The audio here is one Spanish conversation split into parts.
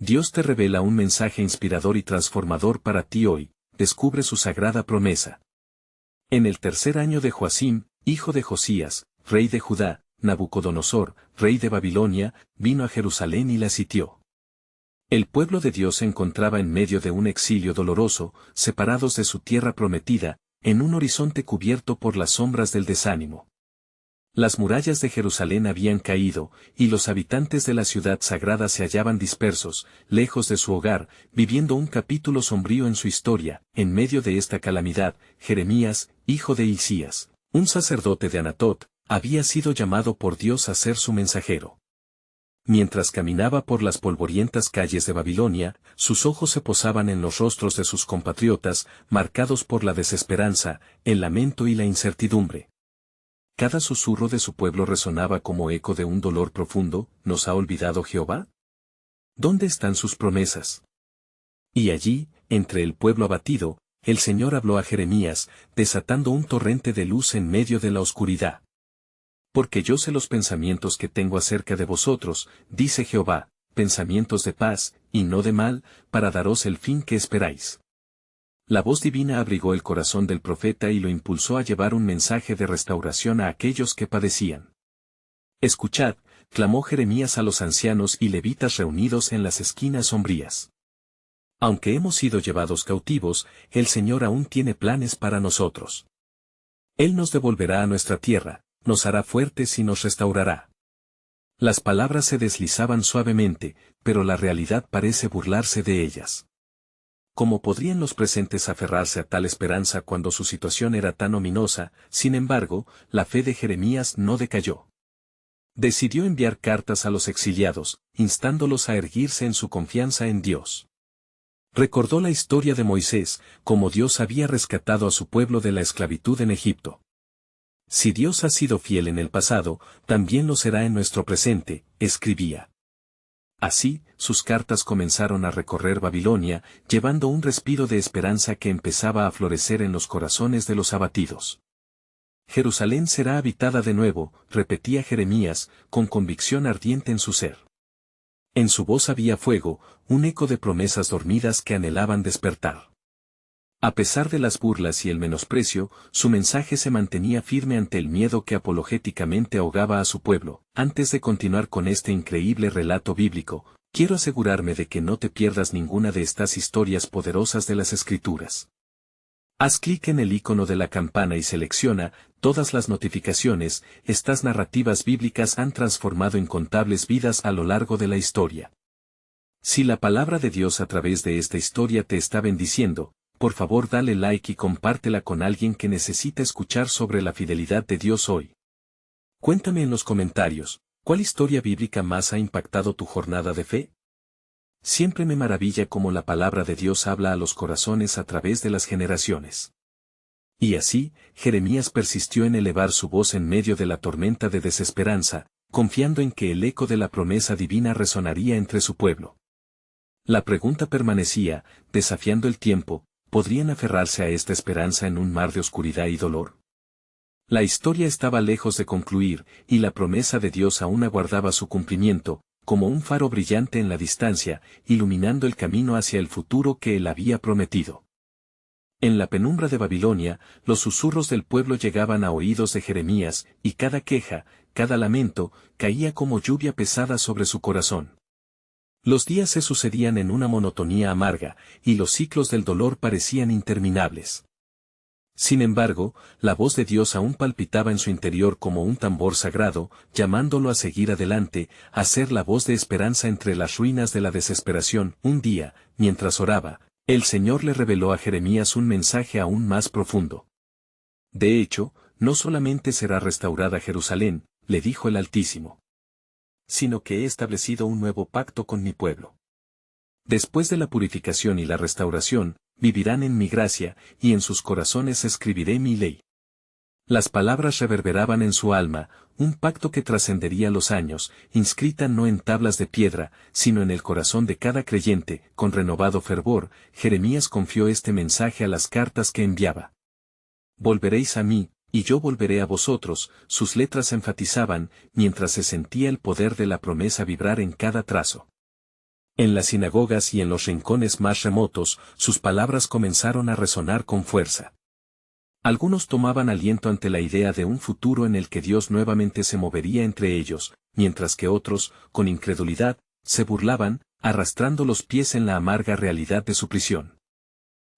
Dios te revela un mensaje inspirador y transformador para ti hoy, descubre su sagrada promesa. En el tercer año de Joacim, hijo de Josías, rey de Judá, Nabucodonosor, rey de Babilonia, vino a Jerusalén y la sitió. El pueblo de Dios se encontraba en medio de un exilio doloroso, separados de su tierra prometida, en un horizonte cubierto por las sombras del desánimo. Las murallas de Jerusalén habían caído, y los habitantes de la ciudad sagrada se hallaban dispersos, lejos de su hogar, viviendo un capítulo sombrío en su historia. En medio de esta calamidad, Jeremías, hijo de Hilcías, un sacerdote de Anatot, había sido llamado por Dios a ser su mensajero. Mientras caminaba por las polvorientas calles de Babilonia, sus ojos se posaban en los rostros de sus compatriotas, marcados por la desesperanza, el lamento y la incertidumbre. Cada susurro de su pueblo resonaba como eco de un dolor profundo. ¿Nos ha olvidado Jehová? ¿Dónde están sus promesas? Y allí, entre el pueblo abatido, el Señor habló a Jeremías, desatando un torrente de luz en medio de la oscuridad. Porque yo sé los pensamientos que tengo acerca de vosotros, dice Jehová, pensamientos de paz, y no de mal, para daros el fin que esperáis. La voz divina abrigó el corazón del profeta y lo impulsó a llevar un mensaje de restauración a aquellos que padecían. Escuchad, clamó Jeremías a los ancianos y levitas reunidos en las esquinas sombrías. Aunque hemos sido llevados cautivos, el Señor aún tiene planes para nosotros. Él nos devolverá a nuestra tierra, nos hará fuertes y nos restaurará. Las palabras se deslizaban suavemente, pero la realidad parece burlarse de ellas. ¿Cómo podrían los presentes aferrarse a tal esperanza cuando su situación era tan ominosa? Sin embargo, la fe de Jeremías no decayó. Decidió enviar cartas a los exiliados, instándolos a erguirse en su confianza en Dios. Recordó la historia de Moisés, cómo Dios había rescatado a su pueblo de la esclavitud en Egipto. Si Dios ha sido fiel en el pasado, también lo será en nuestro presente, escribía. Así, sus cartas comenzaron a recorrer Babilonia, llevando un respiro de esperanza que empezaba a florecer en los corazones de los abatidos. Jerusalén será habitada de nuevo, repetía Jeremías, con convicción ardiente en su ser. En su voz había fuego, un eco de promesas dormidas que anhelaban despertar. A pesar de las burlas y el menosprecio, su mensaje se mantenía firme ante el miedo que apologéticamente ahogaba a su pueblo. Antes de continuar con este increíble relato bíblico, quiero asegurarme de que no te pierdas ninguna de estas historias poderosas de las Escrituras. Haz clic en el icono de la campana y selecciona todas las notificaciones. Estas narrativas bíblicas han transformado incontables vidas a lo largo de la historia. Si la palabra de Dios a través de esta historia te está bendiciendo, por favor dale like y compártela con alguien que necesita escuchar sobre la fidelidad de Dios hoy. Cuéntame en los comentarios, ¿cuál historia bíblica más ha impactado tu jornada de fe? Siempre me maravilla cómo la palabra de Dios habla a los corazones a través de las generaciones. Y así, Jeremías persistió en elevar su voz en medio de la tormenta de desesperanza, confiando en que el eco de la promesa divina resonaría entre su pueblo. La pregunta permanecía, desafiando el tiempo, ¿podrían aferrarse a esta esperanza en un mar de oscuridad y dolor? La historia estaba lejos de concluir, y la promesa de Dios aún aguardaba su cumplimiento, como un faro brillante en la distancia, iluminando el camino hacia el futuro que él había prometido. En la penumbra de Babilonia, los susurros del pueblo llegaban a oídos de Jeremías, y cada queja, cada lamento, caía como lluvia pesada sobre su corazón. Los días se sucedían en una monotonía amarga, y los ciclos del dolor parecían interminables. Sin embargo, la voz de Dios aún palpitaba en su interior como un tambor sagrado, llamándolo a seguir adelante, a ser la voz de esperanza entre las ruinas de la desesperación. Un día, mientras oraba, el Señor le reveló a Jeremías un mensaje aún más profundo. De hecho, no solamente será restaurada Jerusalén, le dijo el Altísimo, sino que he establecido un nuevo pacto con mi pueblo. Después de la purificación y la restauración, vivirán en mi gracia, y en sus corazones escribiré mi ley. Las palabras reverberaban en su alma, un pacto que trascendería los años, inscrita no en tablas de piedra, sino en el corazón de cada creyente. Con renovado fervor, Jeremías confió este mensaje a las cartas que enviaba. Volveréis a mí, y yo volveré a vosotros. Sus letras enfatizaban, mientras se sentía el poder de la promesa vibrar en cada trazo. En las sinagogas y en los rincones más remotos, sus palabras comenzaron a resonar con fuerza. Algunos tomaban aliento ante la idea de un futuro en el que Dios nuevamente se movería entre ellos, mientras que otros, con incredulidad, se burlaban, arrastrando los pies en la amarga realidad de su prisión.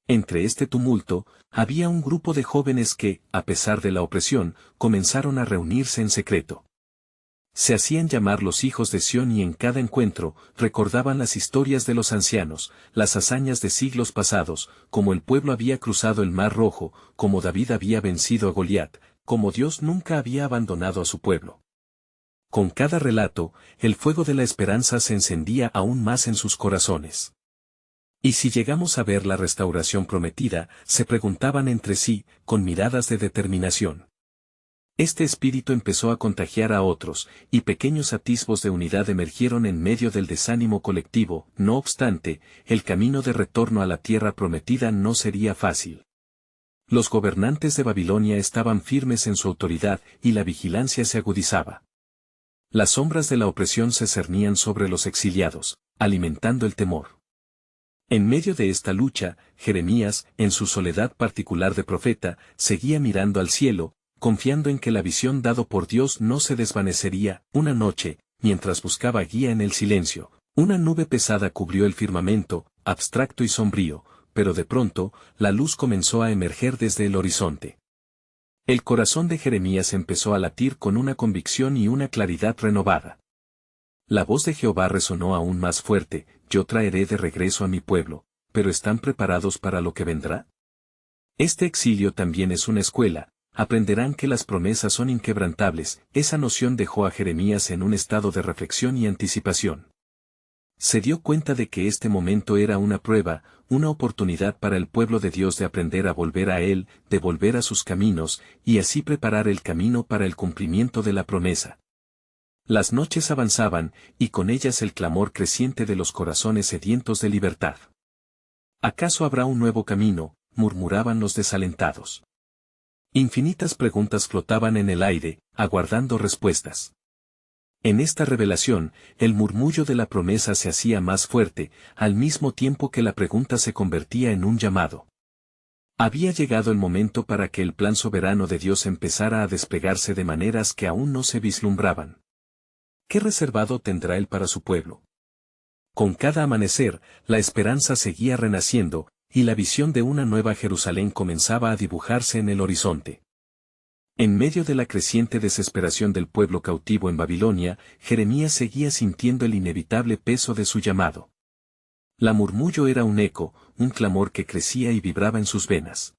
Entre este tumulto, había un grupo de jóvenes que, a pesar de la opresión, comenzaron a reunirse en secreto. Se hacían llamar los hijos de Sión y en cada encuentro, recordaban las historias de los ancianos, las hazañas de siglos pasados, como el pueblo había cruzado el Mar Rojo, como David había vencido a Goliat, como Dios nunca había abandonado a su pueblo. Con cada relato, el fuego de la esperanza se encendía aún más en sus corazones. Y si llegamos a ver la restauración prometida, se preguntaban entre sí, con miradas de determinación. Este espíritu empezó a contagiar a otros, y pequeños atisbos de unidad emergieron en medio del desánimo colectivo. No obstante, el camino de retorno a la tierra prometida no sería fácil. Los gobernantes de Babilonia estaban firmes en su autoridad y la vigilancia se agudizaba. Las sombras de la opresión se cernían sobre los exiliados, alimentando el temor. En medio de esta lucha, Jeremías, en su soledad particular de profeta, seguía mirando al cielo, confiando en que la visión dado por Dios no se desvanecería. Una noche, mientras buscaba guía en el silencio, una nube pesada cubrió el firmamento, abstracto y sombrío, pero de pronto, la luz comenzó a emerger desde el horizonte. El corazón de Jeremías empezó a latir con una convicción y una claridad renovada. La voz de Jehová resonó aún más fuerte: yo traeré de regreso a mi pueblo, pero ¿están preparados para lo que vendrá? Este exilio también es una escuela. Aprenderán que las promesas son inquebrantables. Esa noción dejó a Jeremías en un estado de reflexión y anticipación. Se dio cuenta de que este momento era una prueba, una oportunidad para el pueblo de Dios de aprender a volver a Él, de volver a sus caminos, y así preparar el camino para el cumplimiento de la promesa. Las noches avanzaban, y con ellas el clamor creciente de los corazones sedientos de libertad. ¿Acaso habrá un nuevo camino?, murmuraban los desalentados. Infinitas preguntas flotaban en el aire, aguardando respuestas. En esta revelación, el murmullo de la promesa se hacía más fuerte, al mismo tiempo que la pregunta se convertía en un llamado. Había llegado el momento para que el plan soberano de Dios empezara a desplegarse de maneras que aún no se vislumbraban. ¿Qué reservado tendrá Él para su pueblo? Con cada amanecer, la esperanza seguía renaciendo, y la visión de una nueva Jerusalén comenzaba a dibujarse en el horizonte. En medio de la creciente desesperación del pueblo cautivo en Babilonia, Jeremías seguía sintiendo el inevitable peso de su llamado. La murmullo era un eco, un clamor que crecía y vibraba en sus venas.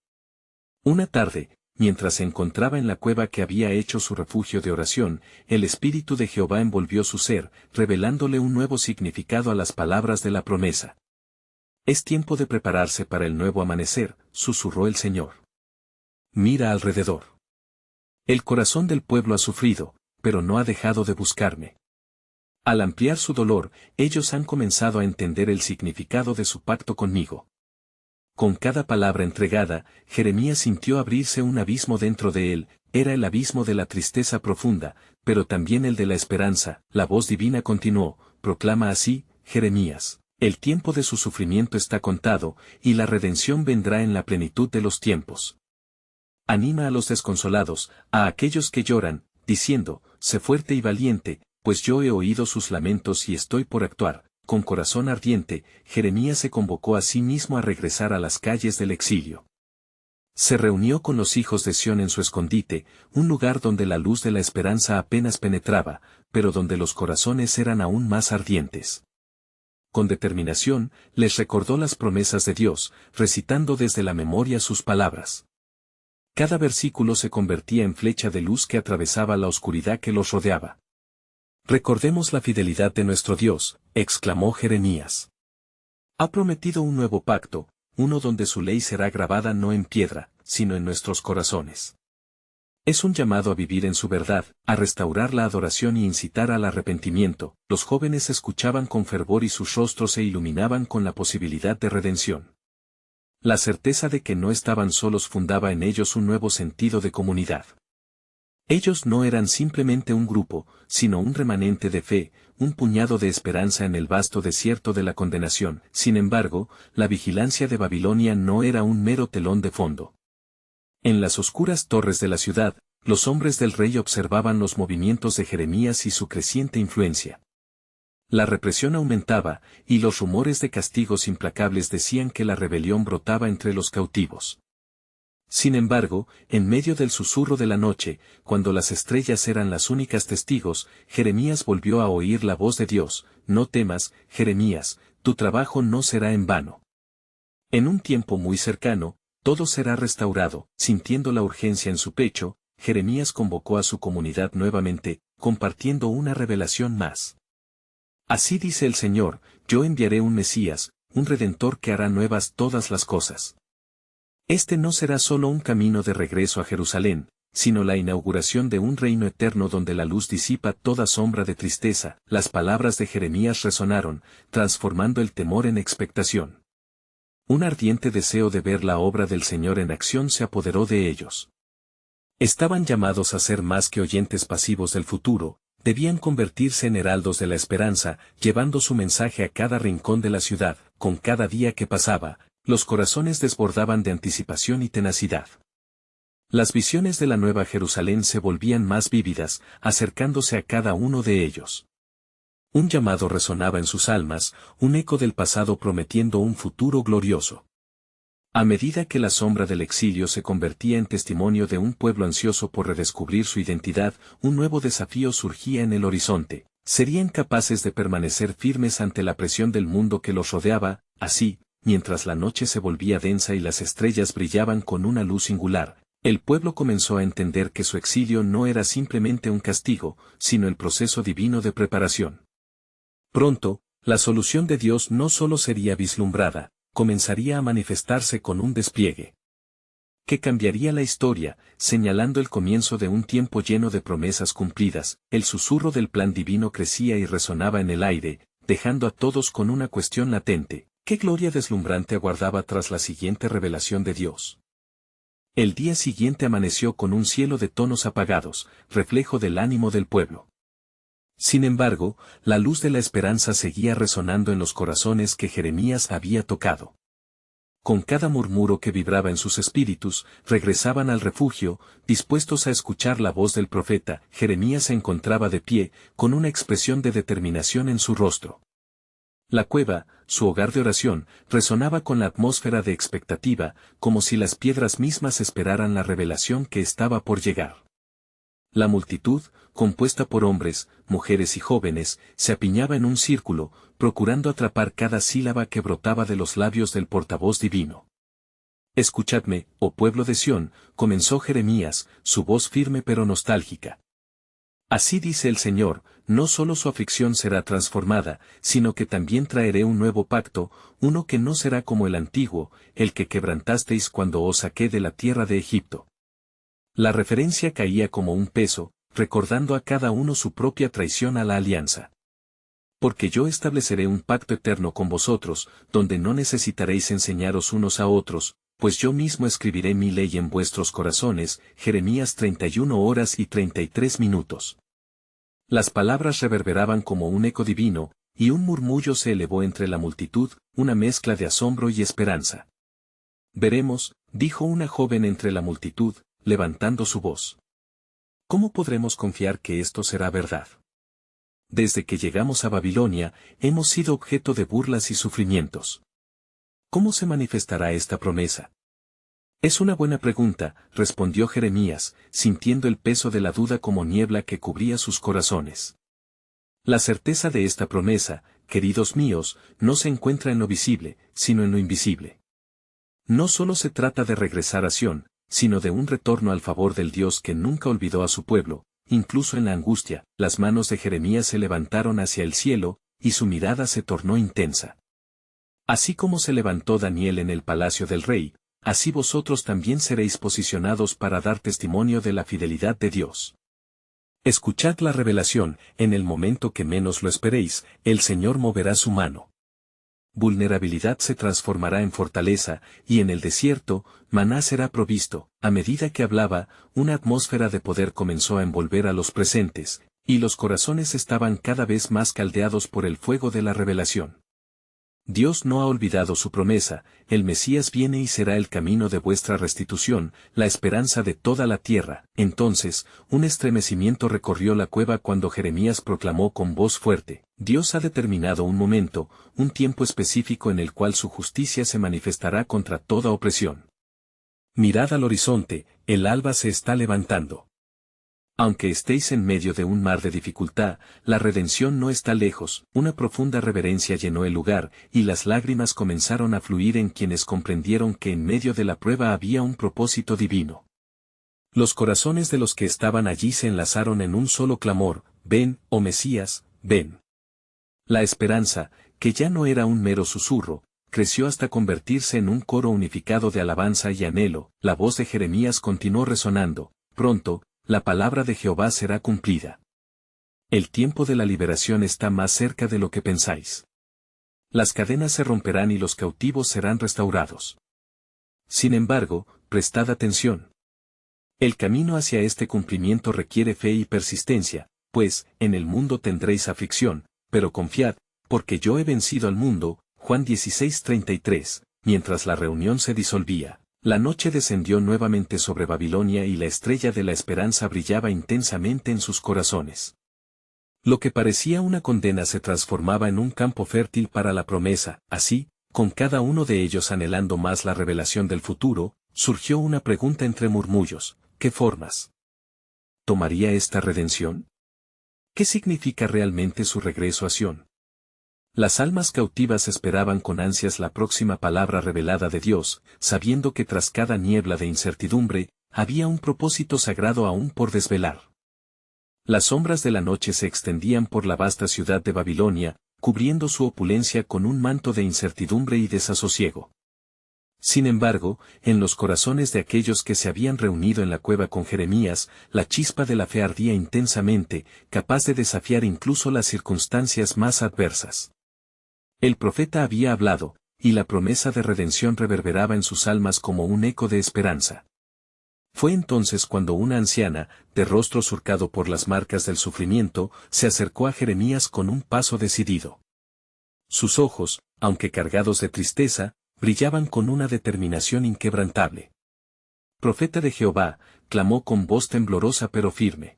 Una tarde, mientras se encontraba en la cueva que había hecho su refugio de oración, el Espíritu de Jehová envolvió su ser, revelándole un nuevo significado a las palabras de la promesa. Es tiempo de prepararse para el nuevo amanecer, susurró el Señor. Mira alrededor. El corazón del pueblo ha sufrido, pero no ha dejado de buscarme. Al ampliar su dolor, ellos han comenzado a entender el significado de su pacto conmigo. Con cada palabra entregada, Jeremías sintió abrirse un abismo dentro de él. Era el abismo de la tristeza profunda, pero también el de la esperanza. La voz divina continuó: proclama así, Jeremías. El tiempo de su sufrimiento está contado, y la redención vendrá en la plenitud de los tiempos. Anima a los desconsolados, a aquellos que lloran, diciendo: sé fuerte y valiente, pues yo he oído sus lamentos y estoy por actuar. Con corazón ardiente, Jeremías se convocó a sí mismo a regresar a las calles del exilio. Se reunió con los hijos de Sión en su escondite, un lugar donde la luz de la esperanza apenas penetraba, pero donde los corazones eran aún más ardientes. Con determinación, les recordó las promesas de Dios, recitando desde la memoria sus palabras. Cada versículo se convertía en flecha de luz que atravesaba la oscuridad que los rodeaba. Recordemos la fidelidad de nuestro Dios, exclamó Jeremías. Ha prometido un nuevo pacto, uno donde su ley será grabada no en piedra, sino en nuestros corazones. Es un llamado a vivir en su verdad, a restaurar la adoración y incitar al arrepentimiento. Los jóvenes escuchaban con fervor y sus rostros se iluminaban con la posibilidad de redención. La certeza de que no estaban solos fundaba en ellos un nuevo sentido de comunidad. Ellos no eran simplemente un grupo, sino un remanente de fe, un puñado de esperanza en el vasto desierto de la condenación. Sin embargo, la vigilancia de Babilonia no era un mero telón de fondo. En las oscuras torres de la ciudad, los hombres del rey observaban los movimientos de Jeremías y su creciente influencia. La represión aumentaba, y los rumores de castigos implacables decían que la rebelión brotaba entre los cautivos. Sin embargo, en medio del susurro de la noche, cuando las estrellas eran las únicas testigos, Jeremías volvió a oír la voz de Dios: no temas, Jeremías, tu trabajo no será en vano. En un tiempo muy cercano, todo será restaurado. Sintiendo la urgencia en su pecho, Jeremías convocó a su comunidad nuevamente, compartiendo una revelación más. Así dice el Señor: yo enviaré un Mesías, un Redentor que hará nuevas todas las cosas. Este no será solo un camino de regreso a Jerusalén, sino la inauguración de un reino eterno donde la luz disipa toda sombra de tristeza. Las palabras de Jeremías resonaron, transformando el temor en expectación. Un ardiente deseo de ver la obra del Señor en acción se apoderó de ellos. Estaban llamados a ser más que oyentes pasivos del futuro, debían convertirse en heraldos de la esperanza, llevando su mensaje a cada rincón de la ciudad. Con cada día que pasaba, los corazones desbordaban de anticipación y tenacidad. Las visiones de la Nueva Jerusalén se volvían más vívidas, acercándose a cada uno de ellos. Un llamado resonaba en sus almas, un eco del pasado prometiendo un futuro glorioso. A medida que la sombra del exilio se convertía en testimonio de un pueblo ansioso por redescubrir su identidad, un nuevo desafío surgía en el horizonte. ¿Serían capaces de permanecer firmes ante la presión del mundo que los rodeaba? Así, mientras la noche se volvía densa y las estrellas brillaban con una luz singular, el pueblo comenzó a entender que su exilio no era simplemente un castigo, sino el proceso divino de preparación. Pronto, la solución de Dios no solo sería vislumbrada, comenzaría a manifestarse con un despliegue que cambiaría la historia, señalando el comienzo de un tiempo lleno de promesas cumplidas. El susurro del plan divino crecía y resonaba en el aire, dejando a todos con una cuestión latente: ¿qué gloria deslumbrante aguardaba tras la siguiente revelación de Dios? El día siguiente amaneció con un cielo de tonos apagados, reflejo del ánimo del pueblo. Sin embargo, la luz de la esperanza seguía resonando en los corazones que Jeremías había tocado. Con cada murmuro que vibraba en sus espíritus, regresaban al refugio, dispuestos a escuchar la voz del profeta. Jeremías se encontraba de pie, con una expresión de determinación en su rostro. La cueva, su hogar de oración, resonaba con la atmósfera de expectativa, como si las piedras mismas esperaran la revelación que estaba por llegar. La multitud, compuesta por hombres, mujeres y jóvenes, se apiñaba en un círculo, procurando atrapar cada sílaba que brotaba de los labios del portavoz divino. Escuchadme, oh pueblo de Sión, comenzó Jeremías, su voz firme pero nostálgica. Así dice el Señor: no solo su aflicción será transformada, sino que también traeré un nuevo pacto, uno que no será como el antiguo, el que quebrantasteis cuando os saqué de la tierra de Egipto. La referencia caía como un peso, recordando a cada uno su propia traición a la alianza. Porque yo estableceré un pacto eterno con vosotros, donde no necesitaréis enseñaros unos a otros, pues yo mismo escribiré mi ley en vuestros corazones. Jeremías 31 horas y 33 minutos. Las palabras reverberaban como un eco divino, y un murmullo se elevó entre la multitud, una mezcla de asombro y esperanza. Veremos, dijo una joven entre la multitud, levantando su voz. ¿Cómo podremos confiar que esto será verdad? Desde que llegamos a Babilonia, hemos sido objeto de burlas y sufrimientos. ¿Cómo se manifestará esta promesa? Es una buena pregunta, respondió Jeremías, sintiendo el peso de la duda como niebla que cubría sus corazones. La certeza de esta promesa, queridos míos, no se encuentra en lo visible, sino en lo invisible. No solo se trata de regresar a Sión, sino de un retorno al favor del Dios que nunca olvidó a su pueblo. Incluso en la angustia, las manos de Jeremías se levantaron hacia el cielo, y su mirada se tornó intensa. Así como se levantó Daniel en el palacio del rey, así vosotros también seréis posicionados para dar testimonio de la fidelidad de Dios. Escuchad la revelación: en el momento que menos lo esperéis, el Señor moverá su mano. vulnerabilidad se transformará en fortaleza, y en el desierto, maná será provisto. A medida que hablaba, una atmósfera de poder comenzó a envolver a los presentes, y los corazones estaban cada vez más caldeados por el fuego de la revelación. Dios no ha olvidado su promesa, el Mesías viene y será el camino de vuestra restitución, la esperanza de toda la tierra. Entonces, un estremecimiento recorrió la cueva cuando Jeremías proclamó con voz fuerte: Dios ha determinado un momento, un tiempo específico en el cual su justicia se manifestará contra toda opresión. Mirad al horizonte, el alba se está levantando. Aunque estéis en medio de un mar de dificultad, la redención no está lejos. Una profunda reverencia llenó el lugar, y las lágrimas comenzaron a fluir en quienes comprendieron que en medio de la prueba había un propósito divino. Los corazones de los que estaban allí se enlazaron en un solo clamor: ven, oh Mesías, ven. La esperanza, que ya no era un mero susurro, creció hasta convertirse en un coro unificado de alabanza y anhelo. La voz de Jeremías continuó resonando: pronto, la palabra de Jehová será cumplida. El tiempo de la liberación está más cerca de lo que pensáis. Las cadenas se romperán y los cautivos serán restaurados. Sin embargo, prestad atención. El camino hacia este cumplimiento requiere fe y persistencia, pues, en el mundo tendréis aflicción, pero confiad, porque yo he vencido al mundo. Juan 16:33. Mientras la reunión se disolvía, la noche descendió nuevamente sobre Babilonia y la estrella de la esperanza brillaba intensamente en sus corazones. Lo que parecía una condena se transformaba en un campo fértil para la promesa. Así, con cada uno de ellos anhelando más la revelación del futuro, surgió una pregunta entre murmullos: ¿qué formas tomaría esta redención? ¿Qué significa realmente su regreso a Sión? Las almas cautivas esperaban con ansias la próxima palabra revelada de Dios, sabiendo que tras cada niebla de incertidumbre, había un propósito sagrado aún por desvelar. Las sombras de la noche se extendían por la vasta ciudad de Babilonia, cubriendo su opulencia con un manto de incertidumbre y desasosiego. Sin embargo, en los corazones de aquellos que se habían reunido en la cueva con Jeremías, la chispa de la fe ardía intensamente, capaz de desafiar incluso las circunstancias más adversas. El profeta había hablado, y la promesa de redención reverberaba en sus almas como un eco de esperanza. Fue entonces cuando una anciana, de rostro surcado por las marcas del sufrimiento, se acercó a Jeremías con un paso decidido. Sus ojos, aunque cargados de tristeza, brillaban con una determinación inquebrantable. Profeta de Jehová, clamó con voz temblorosa pero firme: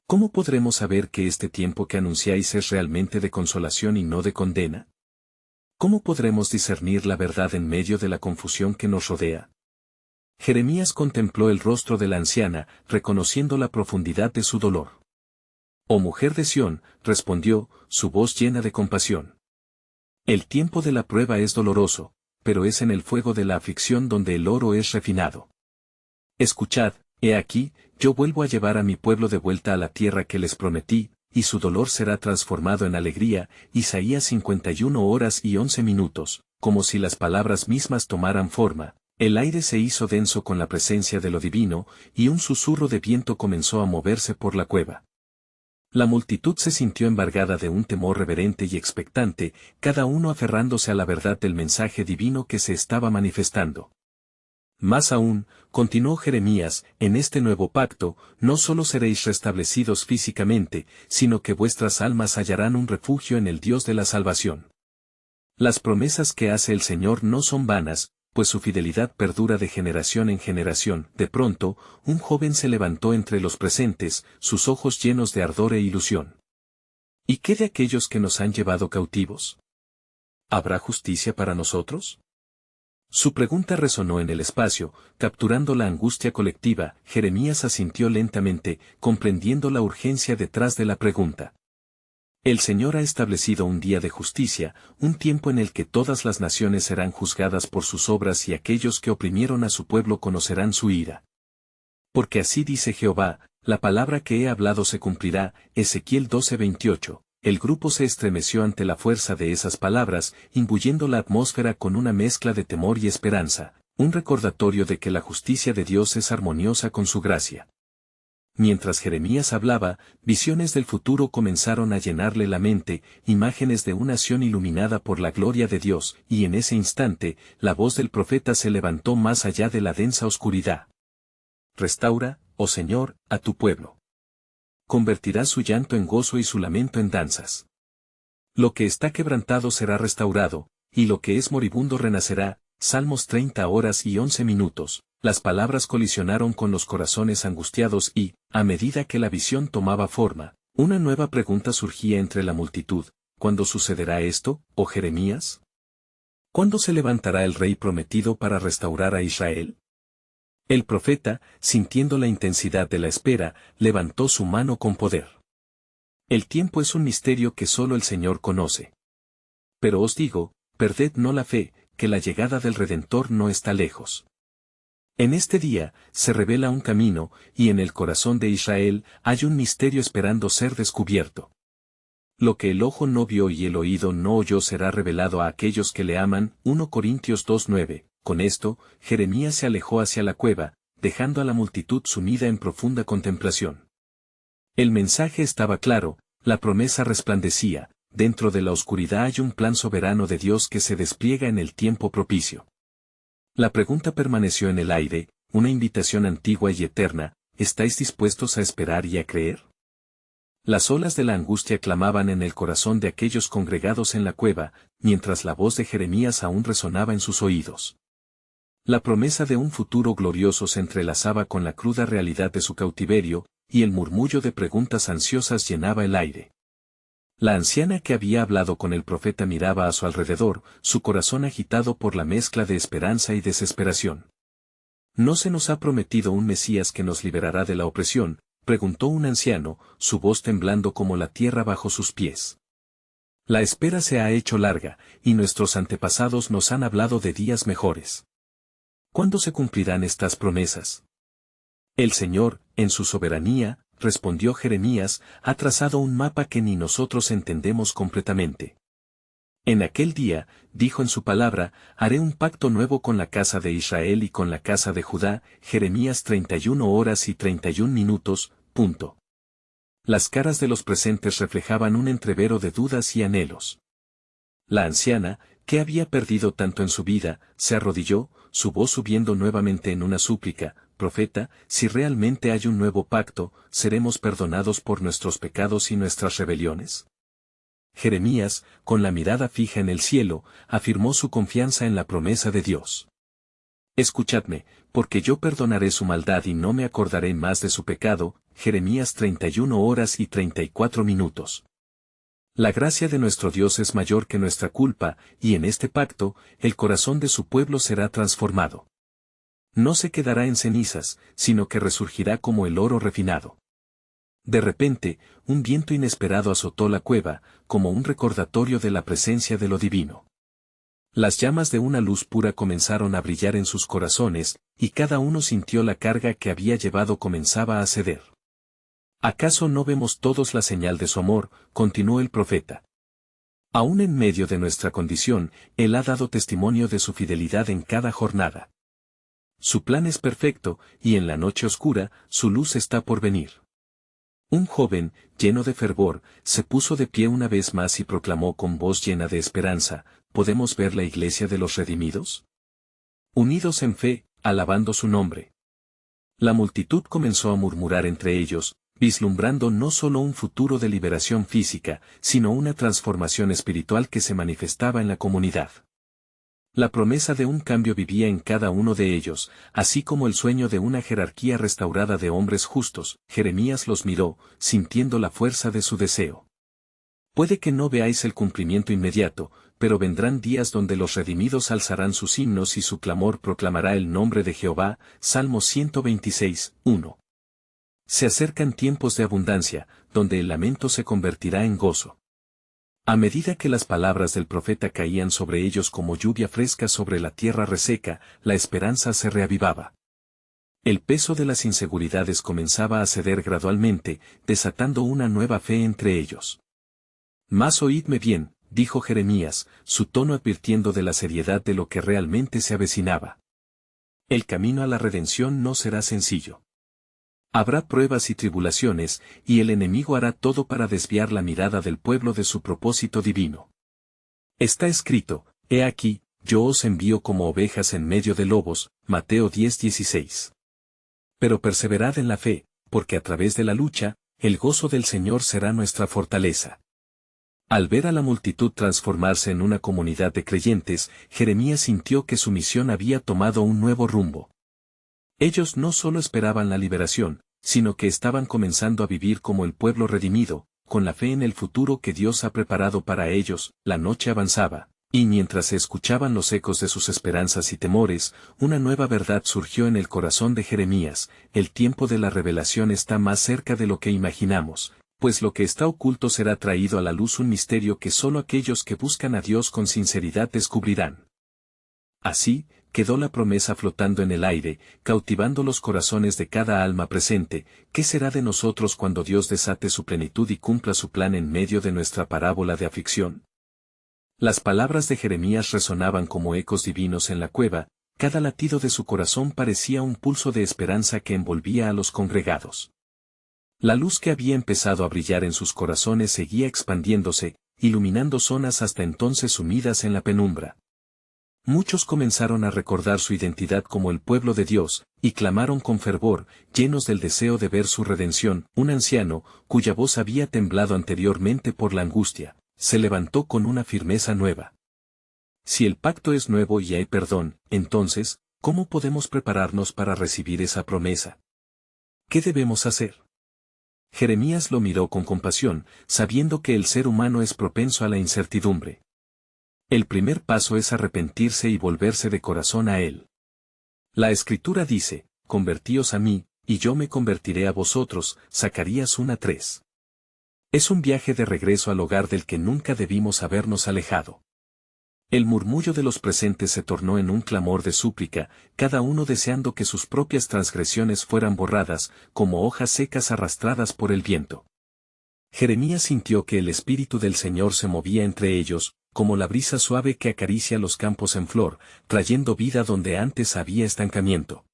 ¿cómo podremos saber que este tiempo que anunciáis es realmente de consolación y no de condena? ¿Cómo podremos discernir la verdad en medio de la confusión que nos rodea? Jeremías contempló el rostro de la anciana, reconociendo la profundidad de su dolor. «Oh mujer de Sión», respondió, su voz llena de compasión. «El tiempo de la prueba es doloroso, pero es en el fuego de la aflicción donde el oro es refinado. Escuchad, he aquí, yo vuelvo a llevar a mi pueblo de vuelta a la tierra que les prometí, y su dolor será transformado en alegría». Isaías 51:11. Como si las palabras mismas tomaran forma, el aire se hizo denso con la presencia de lo divino, y un susurro de viento comenzó a moverse por la cueva. La multitud se sintió embargada de un temor reverente y expectante, cada uno aferrándose a la verdad del mensaje divino que se estaba manifestando. Más aún, continuó Jeremías, en este nuevo pacto, no solo seréis restablecidos físicamente, sino que vuestras almas hallarán un refugio en el Dios de la salvación. Las promesas que hace el Señor no son vanas, pues su fidelidad perdura de generación en generación. De pronto, un joven se levantó entre los presentes, sus ojos llenos de ardor e ilusión. ¿Y qué de aquellos que nos han llevado cautivos? ¿Habrá justicia para nosotros? Su pregunta resonó en el espacio, capturando la angustia colectiva. Jeremías asintió lentamente, comprendiendo la urgencia detrás de la pregunta. El Señor ha establecido un día de justicia, un tiempo en el que todas las naciones serán juzgadas por sus obras y aquellos que oprimieron a su pueblo conocerán su ira. Porque así dice Jehová, la palabra que he hablado se cumplirá. Ezequiel 12:28. El grupo se estremeció ante la fuerza de esas palabras, imbuyendo la atmósfera con una mezcla de temor y esperanza, un recordatorio de que la justicia de Dios es armoniosa con su gracia. Mientras Jeremías hablaba, visiones del futuro comenzaron a llenarle la mente, imágenes de una Sión iluminada por la gloria de Dios, y en ese instante, la voz del profeta se levantó más allá de la densa oscuridad. Restaura, oh Señor, a tu pueblo. Convertirás su llanto en gozo y su lamento en danzas. Lo que está quebrantado será restaurado, y lo que es moribundo renacerá. Salmos 30 horas y 11 minutos. Las palabras colisionaron con los corazones angustiados y, a medida que la visión tomaba forma, una nueva pregunta surgía entre la multitud. ¿Cuándo sucederá esto, oh Jeremías? ¿Cuándo se levantará el rey prometido para restaurar a Israel? El profeta, sintiendo la intensidad de la espera, levantó su mano con poder. El tiempo es un misterio que solo el Señor conoce. Pero os digo, perded no la fe, que la llegada del Redentor no está lejos. En este día, se revela un camino, y en el corazón de Israel hay un misterio esperando ser descubierto. Lo que el ojo no vio y el oído no oyó será revelado a aquellos que le aman. 1 Corintios 2:9. Con esto, Jeremías se alejó hacia la cueva, dejando a la multitud sumida en profunda contemplación. El mensaje estaba claro, la promesa resplandecía. Dentro de la oscuridad hay un plan soberano de Dios que se despliega en el tiempo propicio. La pregunta permaneció en el aire, una invitación antigua y eterna: ¿estáis dispuestos a esperar y a creer? Las olas de la angustia clamaban en el corazón de aquellos congregados en la cueva, mientras la voz de Jeremías aún resonaba en sus oídos. La promesa de un futuro glorioso se entrelazaba con la cruda realidad de su cautiverio, y el murmullo de preguntas ansiosas llenaba el aire. La anciana que había hablado con el profeta miraba a su alrededor, su corazón agitado por la mezcla de esperanza y desesperación. ¿No se nos ha prometido un Mesías que nos liberará de la opresión?, preguntó un anciano, su voz temblando como la tierra bajo sus pies. La espera se ha hecho larga, y nuestros antepasados nos han hablado de días mejores. ¿Cuándo se cumplirán estas promesas? El Señor, en su soberanía, respondió Jeremías, ha trazado un mapa que ni nosotros entendemos completamente. En aquel día, dijo en su palabra, haré un pacto nuevo con la casa de Israel y con la casa de Judá. Jeremías 31 horas y 31 minutos. Las caras de los presentes reflejaban un entrevero de dudas y anhelos. La anciana, que había perdido tanto en su vida, se arrodilló, su voz subiendo nuevamente en una súplica: profeta, si realmente hay un nuevo pacto, ¿seremos perdonados por nuestros pecados y nuestras rebeliones? Jeremías, con la mirada fija en el cielo, afirmó su confianza en la promesa de Dios. Escuchadme, porque yo perdonaré su maldad y no me acordaré más de su pecado. Jeremías 31 horas y 34 minutos. La gracia de nuestro Dios es mayor que nuestra culpa, y en este pacto, el corazón de su pueblo será transformado. No se quedará en cenizas, sino que resurgirá como el oro refinado. De repente, un viento inesperado azotó la cueva, como un recordatorio de la presencia de lo divino. Las llamas de una luz pura comenzaron a brillar en sus corazones, y cada uno sintió la carga que había llevado comenzaba a ceder. ¿Acaso no vemos todos la señal de su amor?, continuó el profeta. Aún en medio de nuestra condición, Él ha dado testimonio de su fidelidad en cada jornada. Su plan es perfecto, y en la noche oscura, su luz está por venir. Un joven, lleno de fervor, se puso de pie una vez más y proclamó con voz llena de esperanza: ¿podemos ver la iglesia de los redimidos? Unidos en fe, alabando su nombre. La multitud comenzó a murmurar entre ellos, vislumbrando no solo un futuro de liberación física, sino una transformación espiritual que se manifestaba en la comunidad. La promesa de un cambio vivía en cada uno de ellos, así como el sueño de una jerarquía restaurada de hombres justos. Jeremías los miró, sintiendo la fuerza de su deseo. Puede que no veáis el cumplimiento inmediato, pero vendrán días donde los redimidos alzarán sus himnos y su clamor proclamará el nombre de Jehová. Salmo 126, 1. Se acercan tiempos de abundancia, donde el lamento se convertirá en gozo. A medida que las palabras del profeta caían sobre ellos como lluvia fresca sobre la tierra reseca, la esperanza se reavivaba. El peso de las inseguridades comenzaba a ceder gradualmente, desatando una nueva fe entre ellos. Mas oídme bien, dijo Jeremías, su tono advirtiendo de la seriedad de lo que realmente se avecinaba. El camino a la redención no será sencillo. Habrá pruebas y tribulaciones, y el enemigo hará todo para desviar la mirada del pueblo de su propósito divino. Está escrito, he aquí, yo os envío como ovejas en medio de lobos, Mateo 10:16. Pero perseverad en la fe, porque a través de la lucha, el gozo del Señor será nuestra fortaleza. Al ver a la multitud transformarse en una comunidad de creyentes, Jeremías sintió que su misión había tomado un nuevo rumbo. Ellos no solo esperaban la liberación, sino que estaban comenzando a vivir como el pueblo redimido, con la fe en el futuro que Dios ha preparado para ellos. La noche avanzaba, y mientras se escuchaban los ecos de sus esperanzas y temores, una nueva verdad surgió en el corazón de Jeremías: el tiempo de la revelación está más cerca de lo que imaginamos, pues lo que está oculto será traído a la luz, un misterio que solo aquellos que buscan a Dios con sinceridad descubrirán. Así, quedó la promesa flotando en el aire, cautivando los corazones de cada alma presente. ¿Qué será de nosotros cuando Dios desate su plenitud y cumpla su plan en medio de nuestra parábola de aflicción? Las palabras de Jeremías resonaban como ecos divinos en la cueva, cada latido de su corazón parecía un pulso de esperanza que envolvía a los congregados. La luz que había empezado a brillar en sus corazones seguía expandiéndose, iluminando zonas hasta entonces sumidas en la penumbra. Muchos comenzaron a recordar su identidad como el pueblo de Dios, y clamaron con fervor, llenos del deseo de ver su redención. Un anciano, cuya voz había temblado anteriormente por la angustia, se levantó con una firmeza nueva. Si el pacto es nuevo y hay perdón, entonces, ¿cómo podemos prepararnos para recibir esa promesa? ¿Qué debemos hacer? Jeremías lo miró con compasión, sabiendo que el ser humano es propenso a la incertidumbre. El primer paso es arrepentirse y volverse de corazón a Él. La Escritura dice, convertíos a mí, y yo me convertiré a vosotros, Zacarías 1:3. Es un viaje de regreso al hogar del que nunca debimos habernos alejado. El murmullo de los presentes se tornó en un clamor de súplica, cada uno deseando que sus propias transgresiones fueran borradas, como hojas secas arrastradas por el viento. Jeremías sintió que el Espíritu del Señor se movía entre ellos, como la brisa suave que acaricia los campos en flor, trayendo vida donde antes había estancamiento.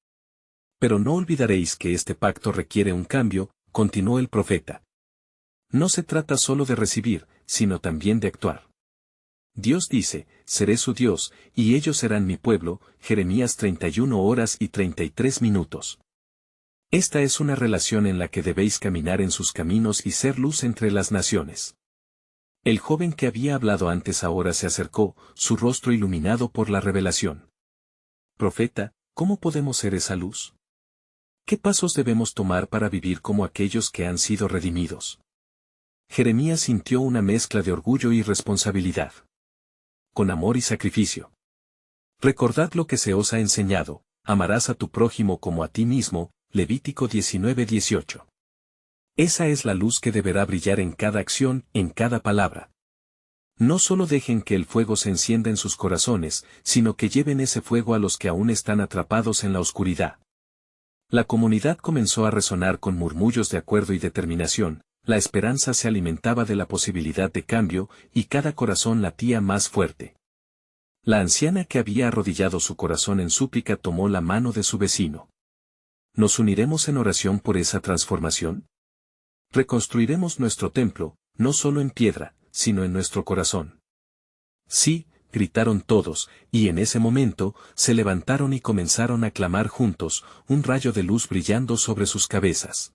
Pero no olvidaréis que este pacto requiere un cambio, continuó el profeta. No se trata solo de recibir, sino también de actuar. Dios dice, seré su Dios, y ellos serán mi pueblo, Jeremías 31:33. Esta es una relación en la que debéis caminar en sus caminos y ser luz entre las naciones. El joven que había hablado antes ahora se acercó, su rostro iluminado por la revelación. Profeta, ¿cómo podemos ser esa luz? ¿Qué pasos debemos tomar para vivir como aquellos que han sido redimidos? Jeremías sintió una mezcla de orgullo y responsabilidad. Con amor y sacrificio. Recordad lo que se os ha enseñado: amarás a tu prójimo como a ti mismo, Levítico 19:18. Esa es la luz que deberá brillar en cada acción, en cada palabra. No solo dejen que el fuego se encienda en sus corazones, sino que lleven ese fuego a los que aún están atrapados en la oscuridad. La comunidad comenzó a resonar con murmullos de acuerdo y determinación. La esperanza se alimentaba de la posibilidad de cambio, y cada corazón latía más fuerte. La anciana que había arrodillado su corazón en súplica tomó la mano de su vecino. ¿Nos uniremos en oración por esa transformación? Reconstruiremos nuestro templo, no solo en piedra, sino en nuestro corazón. Sí, gritaron todos, y en ese momento, se levantaron y comenzaron a clamar juntos, un rayo de luz brillando sobre sus cabezas.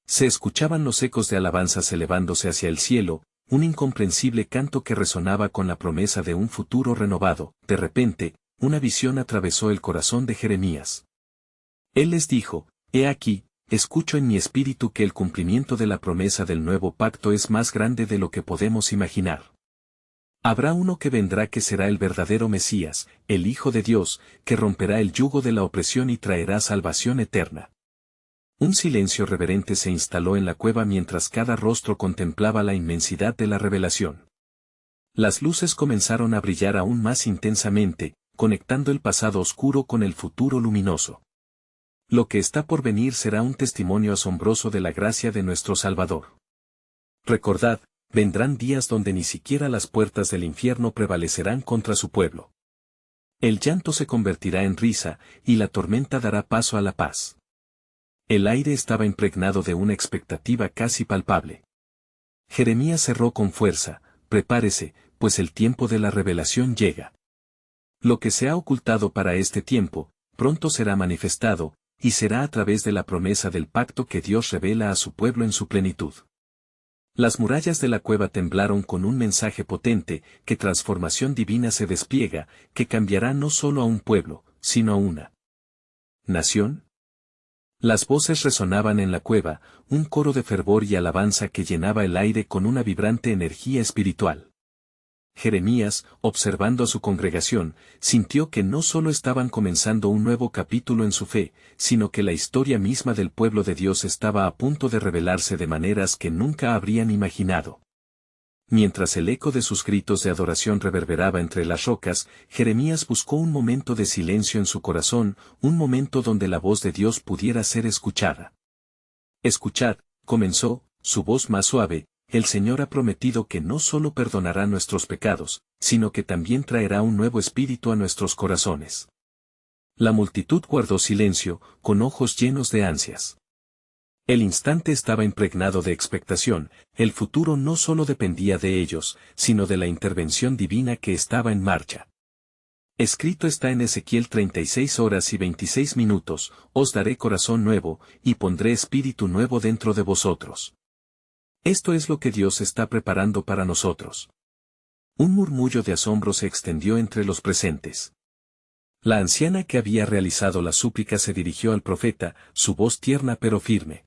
Se escuchaban los ecos de alabanzas elevándose hacia el cielo, un incomprensible canto que resonaba con la promesa de un futuro renovado. De repente, una visión atravesó el corazón de Jeremías. Él les dijo, he aquí, escucho en mi espíritu que el cumplimiento de la promesa del nuevo pacto es más grande de lo que podemos imaginar. Habrá uno que vendrá que será el verdadero Mesías, el Hijo de Dios, que romperá el yugo de la opresión y traerá salvación eterna. Un silencio reverente se instaló en la cueva mientras cada rostro contemplaba la inmensidad de la revelación. Las luces comenzaron a brillar aún más intensamente, conectando el pasado oscuro con el futuro luminoso. Lo que está por venir será un testimonio asombroso de la gracia de nuestro Salvador. Recordad, vendrán días donde ni siquiera las puertas del infierno prevalecerán contra su pueblo. El llanto se convertirá en risa, y la tormenta dará paso a la paz. El aire estaba impregnado de una expectativa casi palpable. Jeremías cerró con fuerza: prepárese, pues el tiempo de la revelación llega. Lo que se ha ocultado para este tiempo, pronto será manifestado, y será a través de la promesa del pacto que Dios revela a su pueblo en su plenitud. Las murallas de la cueva temblaron con un mensaje potente: que transformación divina se despliega, que cambiará no solo a un pueblo, sino a una nación. Las voces resonaban en la cueva, un coro de fervor y alabanza que llenaba el aire con una vibrante energía espiritual. Jeremías, observando a su congregación, sintió que no solo estaban comenzando un nuevo capítulo en su fe, sino que la historia misma del pueblo de Dios estaba a punto de revelarse de maneras que nunca habrían imaginado. Mientras el eco de sus gritos de adoración reverberaba entre las rocas, Jeremías buscó un momento de silencio en su corazón, un momento donde la voz de Dios pudiera ser escuchada. Escuchad, comenzó, su voz más suave: el Señor ha prometido que no solo perdonará nuestros pecados, sino que también traerá un nuevo espíritu a nuestros corazones. La multitud guardó silencio, con ojos llenos de ansias. El instante estaba impregnado de expectación: el futuro no solo dependía de ellos, sino de la intervención divina que estaba en marcha. Escrito está en Ezequiel 36:26: os daré corazón nuevo, y pondré espíritu nuevo dentro de vosotros. Esto es lo que Dios está preparando para nosotros. Un murmullo de asombro se extendió entre los presentes. La anciana que había realizado la súplica se dirigió al profeta, su voz tierna pero firme.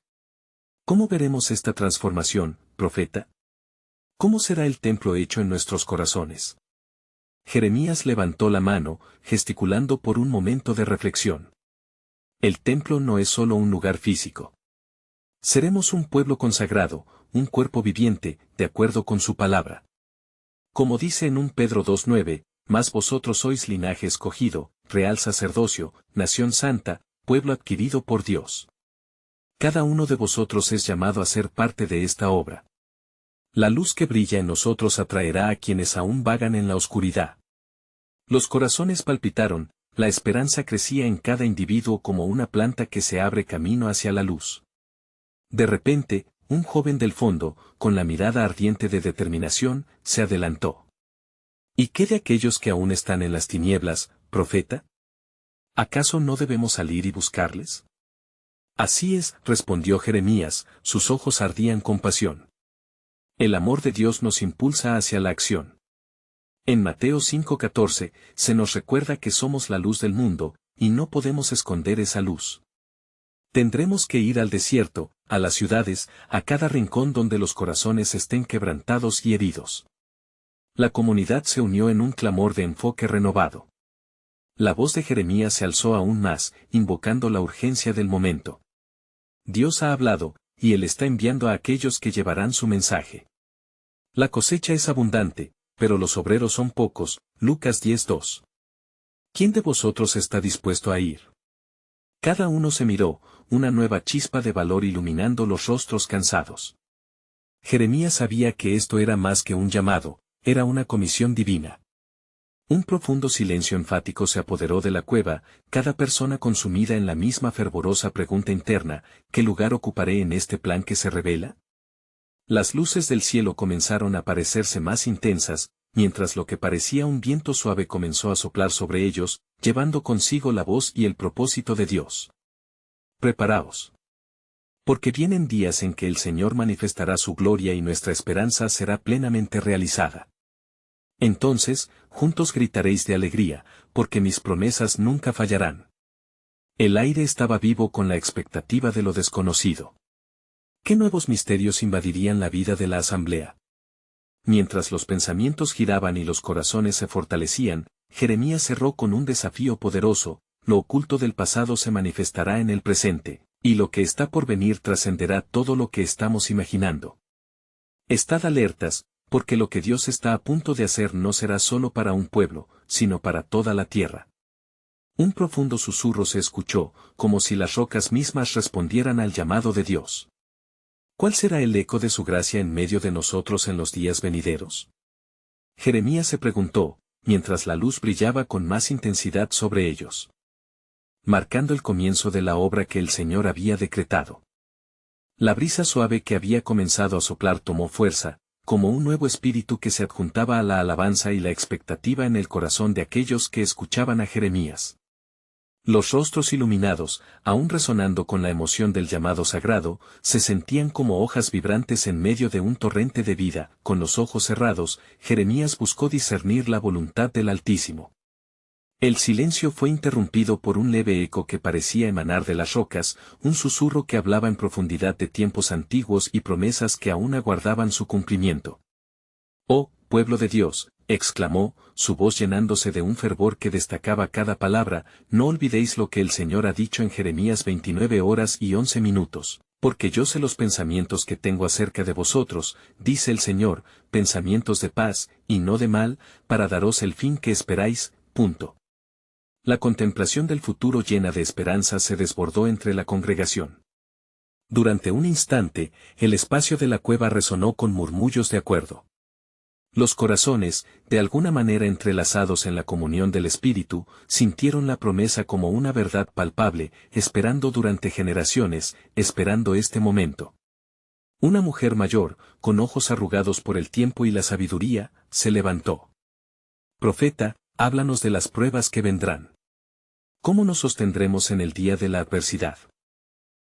¿Cómo veremos esta transformación, profeta? ¿Cómo será el templo hecho en nuestros corazones? Jeremías levantó la mano, gesticulando por un momento de reflexión. El templo no es solo un lugar físico. Seremos un pueblo consagrado, un cuerpo viviente, de acuerdo con su palabra. Como dice en 1 Pedro 2:9, mas vosotros sois linaje escogido, real sacerdocio, nación santa, pueblo adquirido por Dios. Cada uno de vosotros es llamado a ser parte de esta obra. La luz que brilla en nosotros atraerá a quienes aún vagan en la oscuridad. Los corazones palpitaron, la esperanza crecía en cada individuo como una planta que se abre camino hacia la luz. De repente, un joven del fondo, con la mirada ardiente de determinación, se adelantó. ¿Y qué de aquellos que aún están en las tinieblas, profeta? ¿Acaso no debemos salir y buscarles? Así es, respondió Jeremías, sus ojos ardían con pasión. El amor de Dios nos impulsa hacia la acción. En Mateo 5:14, se nos recuerda que somos la luz del mundo, y no podemos esconder esa luz. Tendremos que ir al desierto, a las ciudades, a cada rincón donde los corazones estén quebrantados y heridos. La comunidad se unió en un clamor de enfoque renovado. La voz de Jeremías se alzó aún más, invocando la urgencia del momento. Dios ha hablado, y Él está enviando a aquellos que llevarán su mensaje. La cosecha es abundante, pero los obreros son pocos. Lucas 10:2. ¿Quién de vosotros está dispuesto a ir? Cada uno se miró, una nueva chispa de valor iluminando los rostros cansados. Jeremías sabía que esto era más que un llamado, era una comisión divina. Un profundo silencio enfático se apoderó de la cueva, cada persona consumida en la misma fervorosa pregunta interna: ¿qué lugar ocuparé en este plan que se revela? Las luces del cielo comenzaron a parecerse más intensas, mientras lo que parecía un viento suave comenzó a soplar sobre ellos, llevando consigo la voz y el propósito de Dios. Preparaos. Porque vienen días en que el Señor manifestará su gloria y nuestra esperanza será plenamente realizada. Entonces, juntos gritaréis de alegría, porque mis promesas nunca fallarán. El aire estaba vivo con la expectativa de lo desconocido. ¿Qué nuevos misterios invadirían la vida de la asamblea? Mientras los pensamientos giraban y los corazones se fortalecían, Jeremías cerró con un desafío poderoso: lo oculto del pasado se manifestará en el presente, y lo que está por venir trascenderá todo lo que estamos imaginando. Estad alertas, porque lo que Dios está a punto de hacer no será solo para un pueblo, sino para toda la tierra. Un profundo susurro se escuchó, como si las rocas mismas respondieran al llamado de Dios. ¿Cuál será el eco de su gracia en medio de nosotros en los días venideros? Jeremías se preguntó, mientras la luz brillaba con más intensidad sobre ellos. marcando el comienzo de la obra que el Señor había decretado. La brisa suave que había comenzado a soplar tomó fuerza, como un nuevo espíritu que se adjuntaba a la alabanza y la expectativa en el corazón de aquellos que escuchaban a Jeremías. Los rostros iluminados, aún resonando con la emoción del llamado sagrado, se sentían como hojas vibrantes en medio de un torrente de vida. Con los ojos cerrados, Jeremías buscó discernir la voluntad del Altísimo. El silencio fue interrumpido por un leve eco que parecía emanar de las rocas, un susurro que hablaba en profundidad de tiempos antiguos y promesas que aún aguardaban su cumplimiento. «Oh, pueblo de Dios», exclamó, su voz llenándose de un fervor que destacaba cada palabra, «no olvidéis lo que el Señor ha dicho en Jeremías 29:11, porque yo sé los pensamientos que tengo acerca de vosotros, dice el Señor, pensamientos de paz, y no de mal, para daros el fin que esperáis». La contemplación del futuro llena de esperanza se desbordó entre la congregación. Durante un instante, el espacio de la cueva resonó con murmullos de acuerdo. Los corazones, de alguna manera entrelazados en la comunión del Espíritu, sintieron la promesa como una verdad palpable, esperando durante generaciones, esperando este momento. Una mujer mayor, con ojos arrugados por el tiempo y la sabiduría, se levantó. «Profeta, háblanos de las pruebas que vendrán. ¿Cómo nos sostendremos en el día de la adversidad?»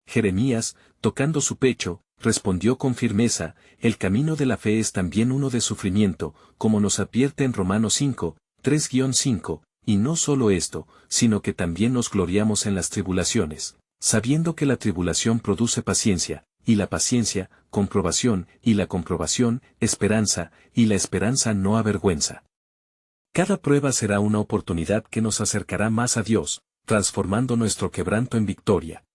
Jeremías, tocando su pecho, respondió con firmeza, «El camino de la fe es también uno de sufrimiento, como nos advierte en Romanos 5, 3-5, y no solo esto, sino que también nos gloriamos en las tribulaciones, sabiendo que la tribulación produce paciencia, y la paciencia, comprobación, y la comprobación, esperanza, y la esperanza no avergüenza». Cada prueba será una oportunidad que nos acercará más a Dios, transformando nuestro quebranto en victoria.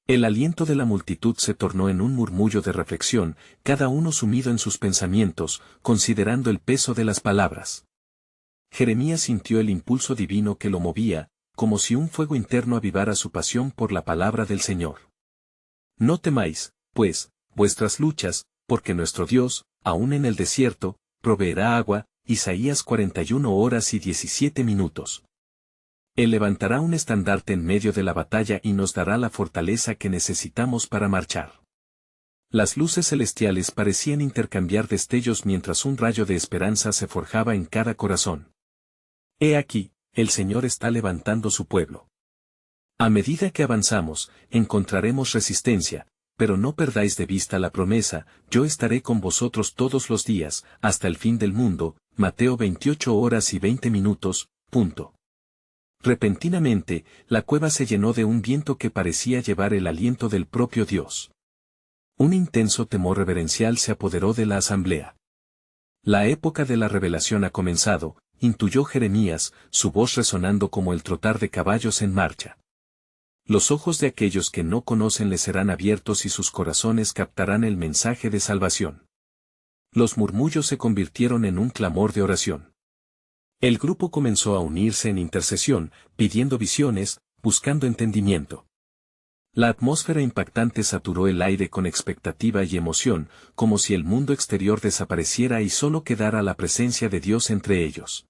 El aliento de la multitud se tornó en un murmullo de reflexión, cada uno sumido en sus pensamientos, considerando el peso de las palabras. Jeremías sintió el impulso divino que lo movía, como si un fuego interno avivara su pasión por la palabra del Señor. «No temáis, pues, vuestras luchas, porque nuestro Dios, aun en el desierto, proveerá agua». Isaías 41:17. Él levantará un estandarte en medio de la batalla y nos dará la fortaleza que necesitamos para marchar. Las luces celestiales parecían intercambiar destellos mientras un rayo de esperanza se forjaba en cada corazón. He aquí, el Señor está levantando su pueblo. A medida que avanzamos, encontraremos resistencia, pero no perdáis de vista la promesa, yo estaré con vosotros todos los días, hasta el fin del mundo. Mateo 28:20. Repentinamente, la cueva se llenó de un viento que parecía llevar el aliento del propio Dios. Un intenso temor reverencial se apoderó de la asamblea. La época de la revelación ha comenzado, intuyó Jeremías, su voz resonando como el trotar de caballos en marcha. Los ojos de aquellos que no conocen les serán abiertos y sus corazones captarán el mensaje de salvación. Los murmullos se convirtieron en un clamor de oración. El grupo comenzó a unirse en intercesión, pidiendo visiones, buscando entendimiento. La atmósfera impactante saturó el aire con expectativa y emoción, como si el mundo exterior desapareciera y solo quedara la presencia de Dios entre ellos.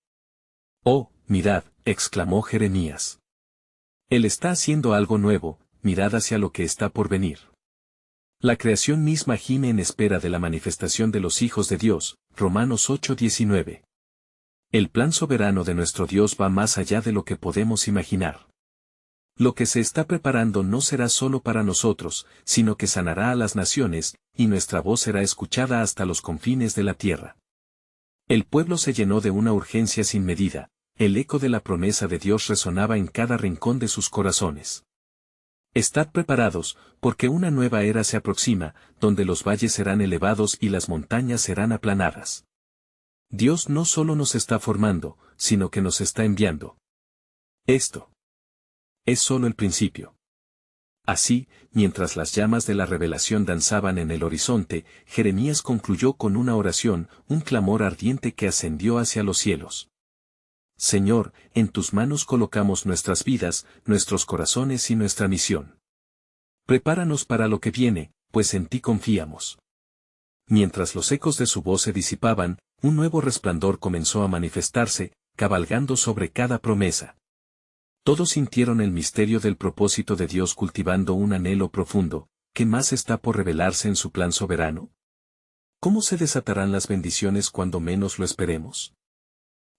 «Oh, mirad», exclamó Jeremías. «Él está haciendo algo nuevo, mirad hacia lo que está por venir». La creación misma gime en espera de la manifestación de los hijos de Dios, Romanos 8:19. El plan soberano de nuestro Dios va más allá de lo que podemos imaginar. Lo que se está preparando no será solo para nosotros, sino que sanará a las naciones, y nuestra voz será escuchada hasta los confines de la tierra. El pueblo se llenó de una urgencia sin medida, el eco de la promesa de Dios resonaba en cada rincón de sus corazones. Estad preparados, porque una nueva era se aproxima, donde los valles serán elevados y las montañas serán aplanadas. Dios no solo nos está formando, sino que nos está enviando. Esto es solo el principio. Así, mientras las llamas de la revelación danzaban en el horizonte, Jeremías concluyó con una oración, un clamor ardiente que ascendió hacia los cielos. Señor, en tus manos colocamos nuestras vidas, nuestros corazones y nuestra misión. Prepáranos para lo que viene, pues en ti confiamos. Mientras los ecos de su voz se disipaban, un nuevo resplandor comenzó a manifestarse, cabalgando sobre cada promesa. Todos sintieron el misterio del propósito de Dios cultivando un anhelo profundo. ¿Qué más está por revelarse en su plan soberano? ¿Cómo se desatarán las bendiciones cuando menos lo esperemos?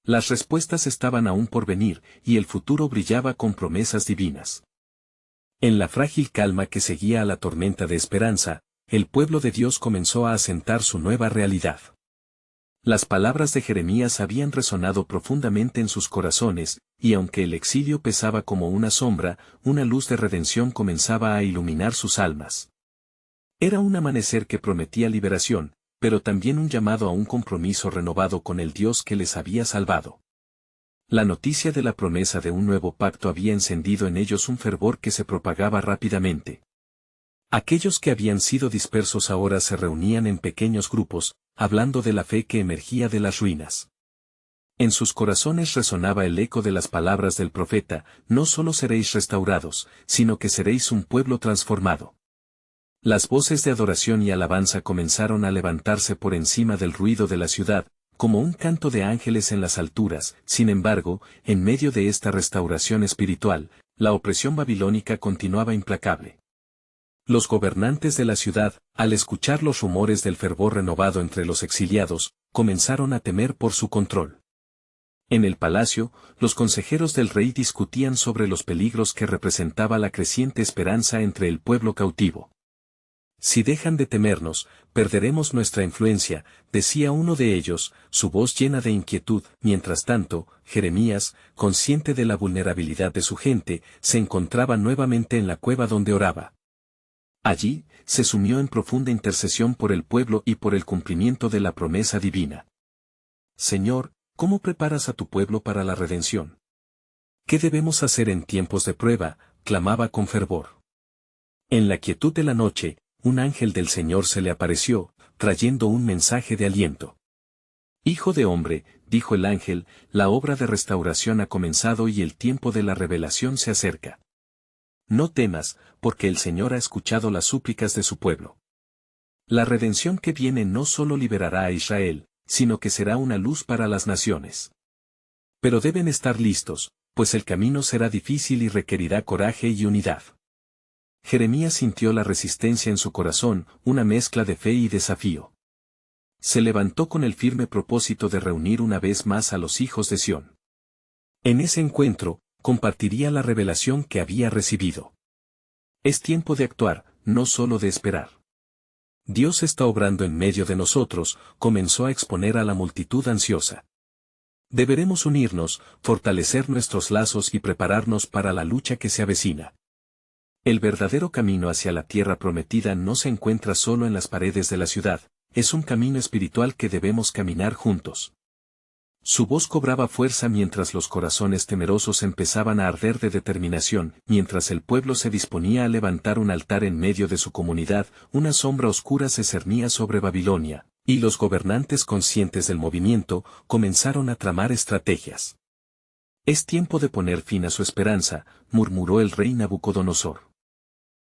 Las respuestas estaban aún por venir, y el futuro brillaba con promesas divinas. En la frágil calma que seguía a la tormenta de esperanza, el pueblo de Dios comenzó a asentar su nueva realidad. Las palabras de Jeremías habían resonado profundamente en sus corazones, y aunque el exilio pesaba como una sombra, una luz de redención comenzaba a iluminar sus almas. Era un amanecer que prometía liberación, pero también un llamado a un compromiso renovado con el Dios que les había salvado. La noticia de la promesa de un nuevo pacto había encendido en ellos un fervor que se propagaba rápidamente. Aquellos que habían sido dispersos ahora se reunían en pequeños grupos, hablando de la fe que emergía de las ruinas. En sus corazones resonaba el eco de las palabras del profeta: no solo seréis restaurados, sino que seréis un pueblo transformado. Las voces de adoración y alabanza comenzaron a levantarse por encima del ruido de la ciudad, como un canto de ángeles en las alturas. Sin embargo, en medio de esta restauración espiritual, la opresión babilónica continuaba implacable. Los gobernantes de la ciudad, al escuchar los rumores del fervor renovado entre los exiliados, comenzaron a temer por su control. En el palacio, los consejeros del rey discutían sobre los peligros que representaba la creciente esperanza entre el pueblo cautivo. Si dejan de temernos, perderemos nuestra influencia, decía uno de ellos, su voz llena de inquietud. Mientras tanto, Jeremías, consciente de la vulnerabilidad de su gente, se encontraba nuevamente en la cueva donde oraba. Allí, se sumió en profunda intercesión por el pueblo y por el cumplimiento de la promesa divina. Señor, ¿cómo preparas a tu pueblo para la redención? ¿Qué debemos hacer en tiempos de prueba?, clamaba con fervor. En la quietud de la noche, un ángel del Señor se le apareció, trayendo un mensaje de aliento. Hijo de hombre, dijo el ángel, la obra de restauración ha comenzado y el tiempo de la revelación se acerca. No temas, porque el Señor ha escuchado las súplicas de su pueblo. La redención que viene no solo liberará a Israel, sino que será una luz para las naciones. Pero deben estar listos, pues el camino será difícil y requerirá coraje y unidad. Jeremías sintió la resistencia en su corazón, una mezcla de fe y desafío. Se levantó con el firme propósito de reunir una vez más a los hijos de Sión. En ese encuentro, compartiría la revelación que había recibido. Es tiempo de actuar, no solo de esperar. Dios está obrando en medio de nosotros, comenzó a exponer a la multitud ansiosa. Deberemos unirnos, fortalecer nuestros lazos y prepararnos para la lucha que se avecina. El verdadero camino hacia la tierra prometida no se encuentra solo en las paredes de la ciudad, es un camino espiritual que debemos caminar juntos. Su voz cobraba fuerza mientras los corazones temerosos empezaban a arder de determinación. Mientras el pueblo se disponía a levantar un altar en medio de su comunidad, una sombra oscura se cernía sobre Babilonia, y los gobernantes conscientes del movimiento comenzaron a tramar estrategias. Es tiempo de poner fin a su esperanza, murmuró el rey Nabucodonosor.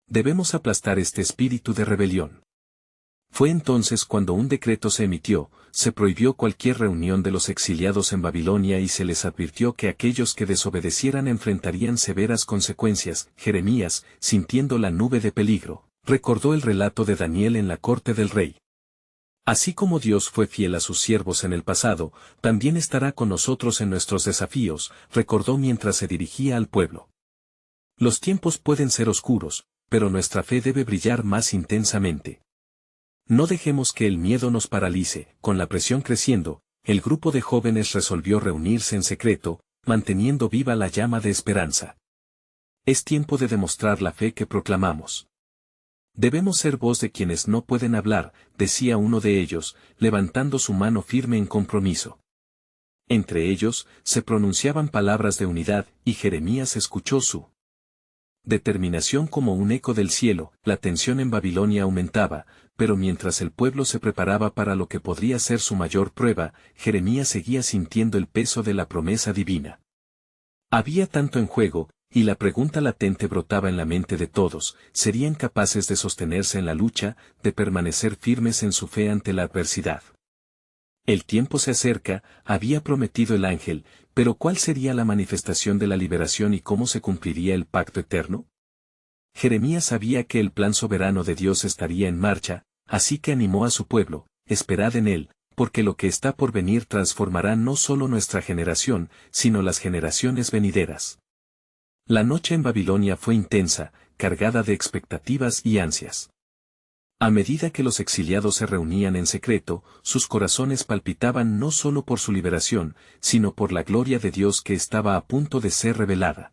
Debemos aplastar este espíritu de rebelión. Fue entonces cuando un decreto se emitió, se prohibió cualquier reunión de los exiliados en Babilonia y se les advirtió que aquellos que desobedecieran enfrentarían severas consecuencias. Jeremías, sintiendo la nube de peligro, recordó el relato de Daniel en la corte del rey. Así como Dios fue fiel a sus siervos en el pasado, también estará con nosotros en nuestros desafíos, recordó mientras se dirigía al pueblo. Los tiempos pueden ser oscuros, pero nuestra fe debe brillar más intensamente. No dejemos que el miedo nos paralice. Con la presión creciendo, el grupo de jóvenes resolvió reunirse en secreto, manteniendo viva la llama de esperanza. Es tiempo de demostrar la fe que proclamamos. Debemos ser voz de quienes no pueden hablar, decía uno de ellos, levantando su mano firme en compromiso. Entre ellos, se pronunciaban palabras de unidad, y Jeremías escuchó su determinación como un eco del cielo. La tensión en Babilonia aumentaba, pero mientras el pueblo se preparaba para lo que podría ser su mayor prueba, Jeremías seguía sintiendo el peso de la promesa divina. Había tanto en juego, y la pregunta latente brotaba en la mente de todos: ¿serían capaces de sostenerse en la lucha, de permanecer firmes en su fe ante la adversidad? El tiempo se acerca, había prometido el ángel, Pero ¿cuál sería la manifestación de la liberación y cómo se cumpliría el pacto eterno? Jeremías sabía que el plan soberano de Dios estaría en marcha, así que animó a su pueblo: esperad en él, porque lo que está por venir transformará no solo nuestra generación, sino las generaciones venideras. La noche en Babilonia fue intensa, cargada de expectativas y ansias. A medida que los exiliados se reunían en secreto, sus corazones palpitaban no solo por su liberación, sino por la gloria de Dios que estaba a punto de ser revelada.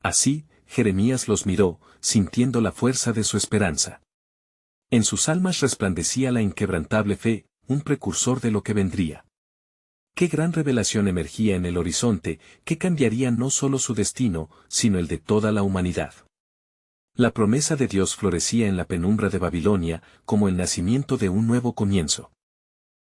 Así, Jeremías los miró, sintiendo la fuerza de su esperanza. En sus almas resplandecía la inquebrantable fe, un precursor de lo que vendría. Qué gran revelación emergía en el horizonte, que cambiaría no solo su destino, sino el de toda la humanidad. La promesa de Dios florecía en la penumbra de Babilonia, como el nacimiento de un nuevo comienzo.